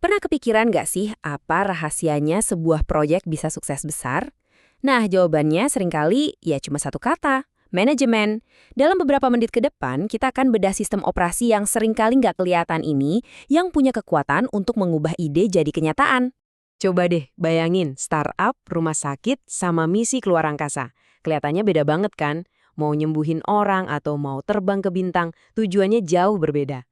Pernah kepikiran nggak sih apa rahasianya sebuah proyek bisa sukses besar? Nah, jawabannya seringkali ya cuma satu kata, manajemen. Dalam beberapa menit ke depan, kita akan bedah sistem operasi yang seringkali nggak kelihatan ini yang punya kekuatan untuk mengubah ide jadi kenyataan. Coba deh bayangin startup, rumah sakit, sama misi keluar angkasa. Kelihatannya beda banget kan? Mau nyembuhin orang atau mau terbang ke bintang, tujuannya jauh berbeda.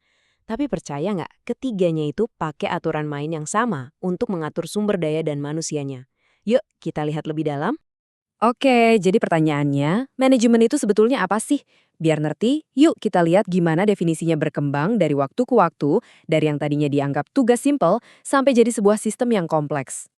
Tapi percaya nggak, ketiganya itu pakai aturan main yang sama untuk mengatur sumber daya dan manusianya. Yuk, kita lihat lebih dalam. Oke, jadi pertanyaannya, manajemen itu sebetulnya apa sih? Biar ngerti, yuk kita lihat gimana definisinya berkembang dari waktu ke waktu, dari yang tadinya dianggap tugas simpel, sampai jadi sebuah sistem yang kompleks.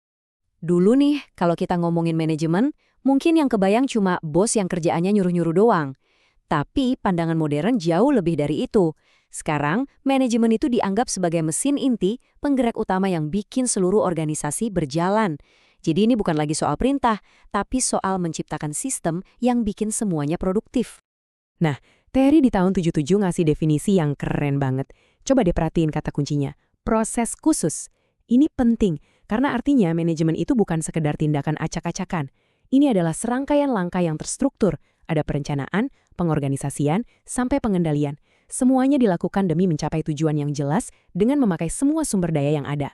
Dulu nih, kalau kita ngomongin manajemen, mungkin yang kebayang cuma bos yang kerjaannya nyuruh-nyuruh doang. Tapi pandangan modern jauh lebih dari itu. Sekarang, manajemen itu dianggap sebagai mesin inti, penggerak utama yang bikin seluruh organisasi berjalan. Jadi ini bukan lagi soal perintah, tapi soal menciptakan sistem yang bikin semuanya produktif. Nah, Terry di tahun 77 ngasih definisi yang keren banget. Coba deh perhatiin kata kuncinya, proses khusus. Ini penting, karena artinya manajemen itu bukan sekedar tindakan acak-acakan. Ini adalah serangkaian langkah yang terstruktur, ada perencanaan, pengorganisasian, sampai pengendalian. Semuanya dilakukan demi mencapai tujuan yang jelas dengan memakai semua sumber daya yang ada.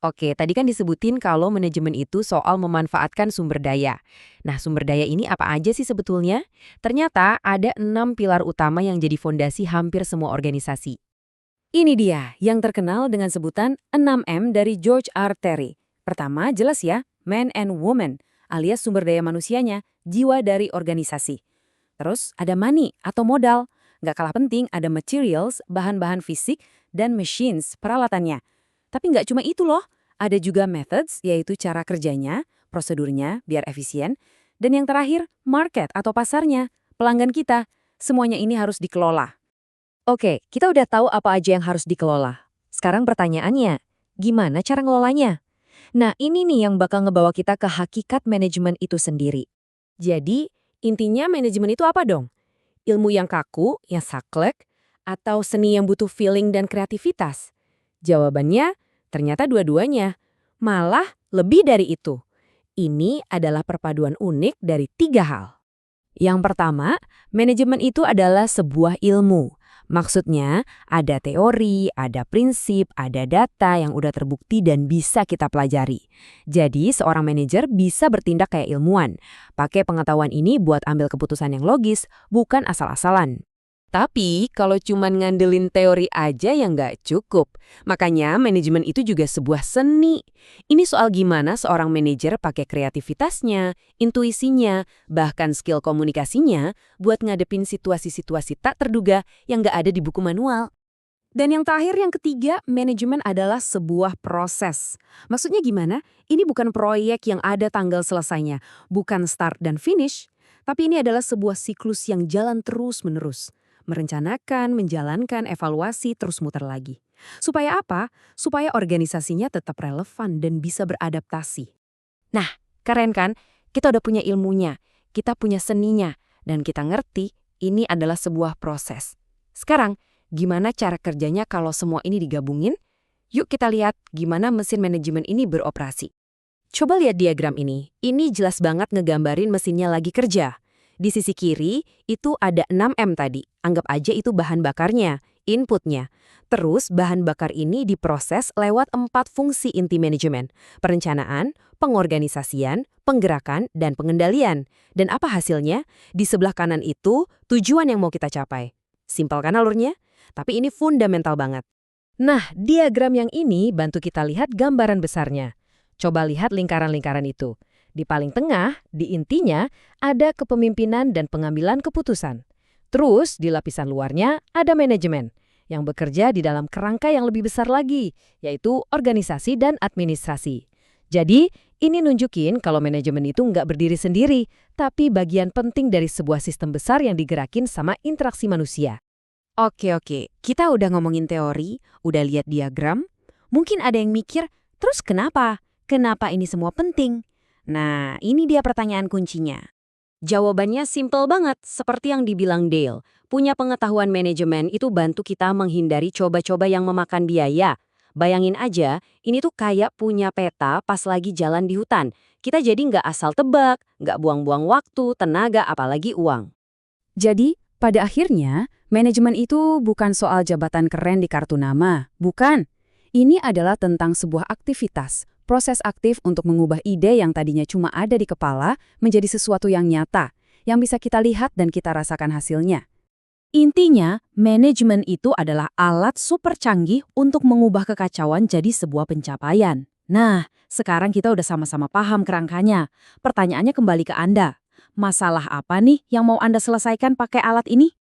Oke, tadi kan disebutin kalau manajemen itu soal memanfaatkan sumber daya. Nah, sumber daya ini apa aja sih sebetulnya? Ternyata ada 6 pilar utama yang jadi fondasi hampir semua organisasi. Ini dia, yang terkenal dengan sebutan 6M dari George R. Terry. Pertama, jelas ya, man and woman, alias sumber daya manusianya, jiwa dari organisasi. Terus ada money atau modal. Nggak kalah penting ada materials, bahan-bahan fisik, dan machines, peralatannya. Tapi nggak cuma itu loh, ada juga methods, yaitu cara kerjanya, prosedurnya, biar efisien. Dan yang terakhir, market atau pasarnya, pelanggan kita. Semuanya ini harus dikelola. Oke, kita udah tahu apa aja yang harus dikelola. Sekarang pertanyaannya, gimana cara ngelolanya? Nah, ini nih yang bakal ngebawa kita ke hakikat manajemen itu sendiri. Jadi, intinya manajemen itu apa dong? Ilmu yang kaku, yang saklek, atau seni yang butuh feeling dan kreativitas? Jawabannya, ternyata dua-duanya. Malah lebih dari itu. Ini adalah perpaduan unik dari 3 hal. Yang pertama, manajemen itu adalah sebuah ilmu. Maksudnya, ada teori, ada prinsip, ada data yang udah terbukti dan bisa kita pelajari. Jadi, seorang manajer bisa bertindak kayak ilmuwan. Pakai pengetahuan ini buat ambil keputusan yang logis, bukan asal-asalan. Tapi, kalau cuman ngandelin teori aja ya nggak cukup. Makanya, manajemen itu juga sebuah seni. Ini soal gimana seorang manajer pakai kreativitasnya, intuisinya, bahkan skill komunikasinya buat ngadepin situasi-situasi tak terduga yang nggak ada di buku manual. Dan yang terakhir, yang ketiga, manajemen adalah sebuah proses. Maksudnya gimana? Ini bukan proyek yang ada tanggal selesainya, bukan start dan finish, tapi ini adalah sebuah siklus yang jalan terus-menerus. Merencanakan, menjalankan, evaluasi, terus muter lagi. Supaya apa? Supaya organisasinya tetap relevan dan bisa beradaptasi. Nah, keren kan? Kita udah punya ilmunya, kita punya seninya, dan kita ngerti ini adalah sebuah proses. Sekarang, gimana cara kerjanya kalau semua ini digabungin? Yuk kita lihat gimana mesin manajemen ini beroperasi. Coba lihat diagram ini jelas banget ngegambarin mesinnya lagi kerja. Di sisi kiri, itu ada 6M tadi. Anggap aja itu bahan bakarnya, inputnya. Terus, bahan bakar ini diproses lewat 4 fungsi inti manajemen. Perencanaan, pengorganisasian, penggerakan, dan pengendalian. Dan apa hasilnya? Di sebelah kanan itu, tujuan yang mau kita capai. Simpel kan alurnya? Tapi ini fundamental banget. Nah, diagram yang ini bantu kita lihat gambaran besarnya. Coba lihat lingkaran-lingkaran itu. Di paling tengah, di intinya, ada kepemimpinan dan pengambilan keputusan. Terus, di lapisan luarnya ada manajemen, yang bekerja di dalam kerangka yang lebih besar lagi, yaitu organisasi dan administrasi. Jadi, ini nunjukin kalau manajemen itu nggak berdiri sendiri, tapi bagian penting dari sebuah sistem besar yang digerakin sama interaksi manusia. Oke, kita udah ngomongin teori, udah lihat diagram. Mungkin ada yang mikir, terus kenapa? Kenapa ini semua penting? Nah, ini dia pertanyaan kuncinya. Jawabannya simpel banget, seperti yang dibilang Dale. Punya pengetahuan manajemen itu bantu kita menghindari coba-coba yang memakan biaya. Bayangin aja, ini tuh kayak punya peta pas lagi jalan di hutan. Kita jadi nggak asal tebak, nggak buang-buang waktu, tenaga, apalagi uang. Jadi, pada akhirnya, manajemen itu bukan soal jabatan keren di kartu nama. Bukan. Ini adalah tentang sebuah aktivitas, proses aktif untuk mengubah ide yang tadinya cuma ada di kepala menjadi sesuatu yang nyata, yang bisa kita lihat dan kita rasakan hasilnya. Intinya, manajemen itu adalah alat super canggih untuk mengubah kekacauan jadi sebuah pencapaian. Nah, sekarang kita udah sama-sama paham kerangkanya. Pertanyaannya kembali ke Anda. Masalah apa nih yang mau Anda selesaikan pakai alat ini?